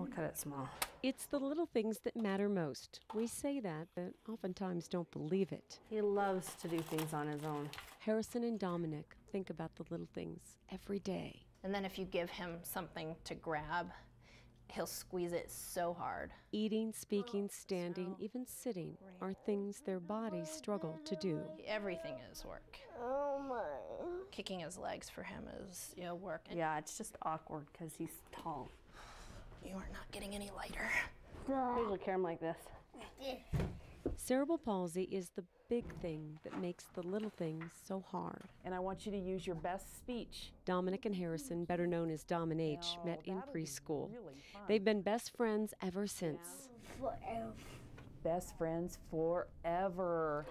cut it small. It's the little things that matter most. We say that, but oftentimes don't believe it. He loves to do things on his own. Harrison and Dominic think about the little things every day. And then if you give him something to grab, he'll squeeze it so hard. Eating, speaking, standing, even sitting are things their bodies struggle to do. Everything is work. Oh my. Kicking his legs for him is, work. Yeah, it's just awkward because he's tall. You are not getting any lighter. I usually carry him like this. Cerebral palsy is the big thing that makes the little things so hard. And I want you to use your best speech. Dominic and Harrison, better known as Dom and H, met in preschool. They've been best friends ever since. Forever. Best friends forever.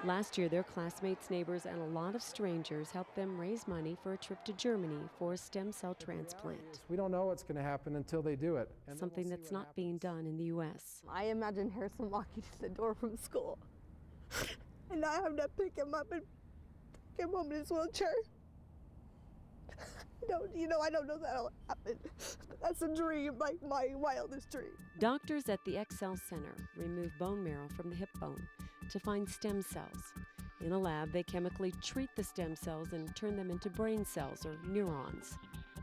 Last year, their classmates, neighbors, and a lot of strangers helped them raise money for a trip to Germany for a stem cell transplant. We don't know what's going to happen until they do it. Something that's not being done in the U.S. I imagine Harrison walking to the door from school and I have to pick him up and take him home in his wheelchair. I don't know that'll happen. But that's a dream, like my wildest dream. Doctors at the XL Center remove bone marrow from the hip bone to find stem cells. In a lab, they chemically treat the stem cells and turn them into brain cells or neurons.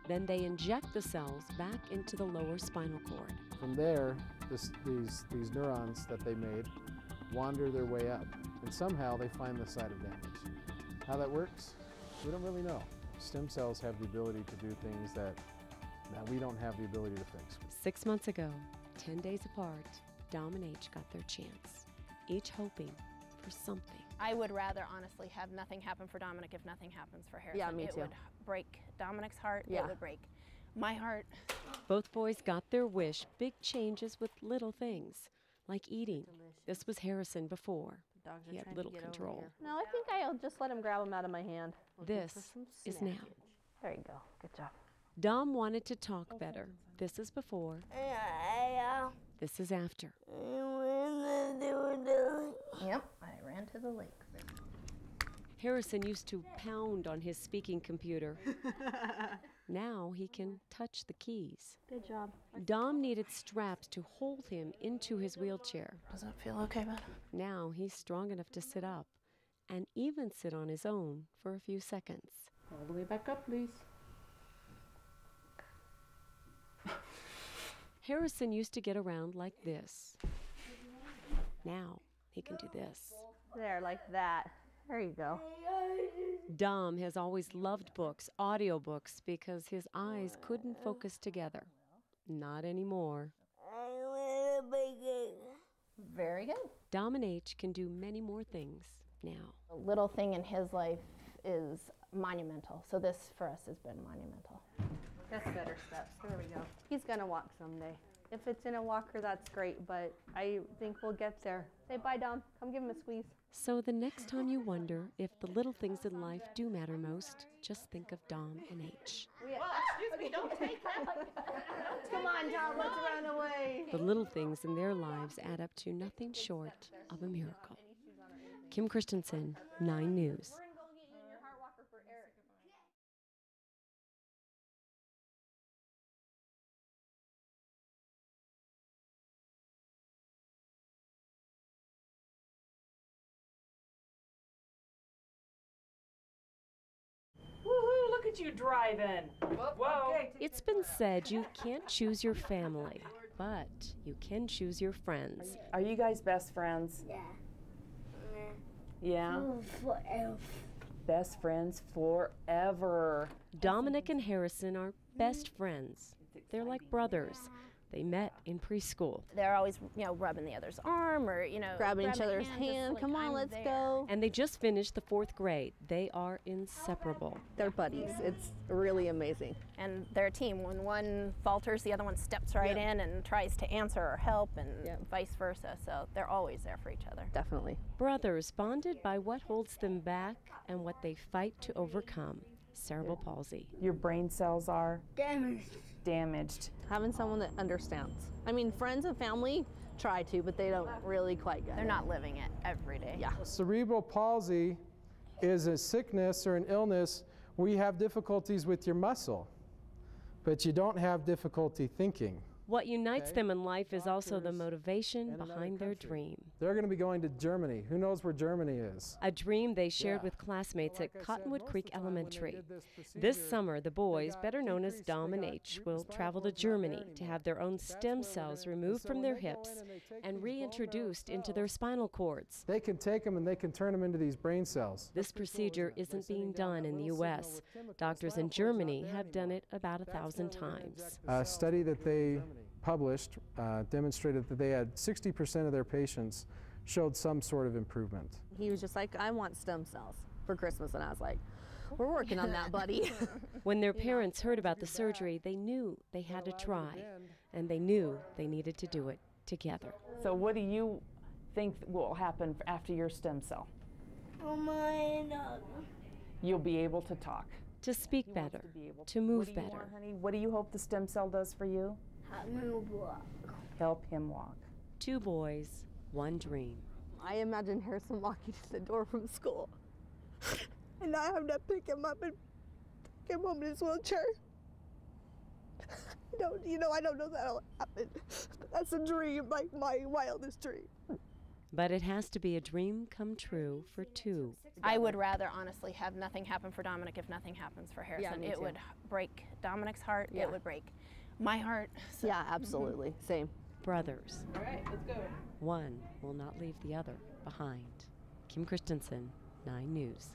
Then they inject the cells back into the lower spinal cord. From there, these neurons that they made wander their way up, and somehow they find the site of damage. How that works, we don't really know. Stem cells have the ability to do things that we don't have the ability to fix. 6 months ago, 10 days apart, Dom and H got their chance, each hoping for something. I would rather honestly have nothing happen for Dominic if nothing happens for Harrison. Yeah, me too. It would break Dominic's heart. Yeah. It would break my heart. Both boys got their wish, big changes with little things, like eating. This was Harrison before. He had little control. No, I think I'll just let him grab him out of my hand. This is now. There you go. Good job. Dom wanted to talk better. This is before. This is after. Yep, I ran to the lake. Harrison used to pound on his speaking computer. Now he can touch the keys. Good job. Dom needed straps to hold him into his wheelchair. Does that feel okay, bud? Now he's strong enough to sit up and even sit on his own for a few seconds. All the way back up, please. Harrison used to get around like this. Now he can do this. There, like that. There you go. Dom has always loved books, audiobooks, because his eyes couldn't focus together. Not anymore. Very good. Dom and H can do many more things now. A little thing in his life is monumental. So this for us has been monumental. That's better steps. There we go. He's gonna walk someday. If it's in a walker, that's great, but I think we'll get there. Say bye, Dom. Come give him a squeeze. So the next time you wonder if the little things in life do matter most, just think of Dom and H. Well, excuse me, don't take that. Come on, Dom, let's run away. The little things in their lives add up to nothing short of a miracle. Kim Christensen, 9 News. Woohoo, look at you driving. Whoa. Okay. It's been said you can't choose your family, but you can choose your friends. Are you guys best friends? Yeah. Yeah? Forever. Best friends forever. Dominic and Harrison are best friends. They're like brothers. They met in preschool. They're always, rubbing the other's arm or, Grabbing each other's hand. Come on, let's go. And they just finished the 4th grade. They are inseparable. They're buddies. It's really amazing. And they're a team. When one falters, the other one steps right in and tries to answer or help, and vice versa. So they're always there for each other. Definitely. Brothers bonded by what holds them back and what they fight to overcome. Cerebral palsy. Your brain cells are Damaged. Having someone that understands. I mean, friends and family try to, but they don't really quite get it. They're not living it every day. Yeah. Cerebral palsy is a sickness or an illness where you have difficulties with your muscle, but you don't have difficulty thinking. What unites Okay. them in life is also the Doctors motivation and another behind their country. dream. They're going to be going to Germany. Who knows where Germany is? A dream they shared Yeah. with classmates Like at I said, Cottonwood most of Creek the time when they Elementary. did this This procedure, summer, the boys, got better known as decreased- Dom they and got H, the will spinal travel to cord's not there Germany to anymore. have their own That's stem where we're cells gonna- removed so from when their they go hips in and they take and these bone marrow reintroduced into cells, their spinal cords. They can take them and they can turn them into these brain cells. This procedure isn't being done in the U.S. Doctors in Germany have done it about 1,000 times. A study that they published demonstrated that they had 60% of their patients showed some sort of improvement. He was just like, I want stem cells for Christmas. And I was like, we're working on that, buddy. When their parents heard about the surgery, they knew they had to try, and they knew they needed to do it together. So what do you think will happen after your stem cell? Oh my God. You'll be able to talk. To speak He wants better, be able to move What do you better. want, honey? What do you hope the stem cell does for you? Help me walk. Help him walk. 2 boys, 1 dream. I imagine Harrison walking to the door from school. And I have to pick him up and take him home in his wheelchair. I don't know that'll happen. But that's a dream, like my wildest dream. But it has to be a dream come true for 2. I would rather honestly have nothing happen for Dominic if nothing happens for Harrison. me It too. would break Dominic's heart. Yeah. It would break my heart. So Yeah, absolutely. Same. Brothers. All right, let's go. One will not leave the other behind. Kim Christensen, 9 News.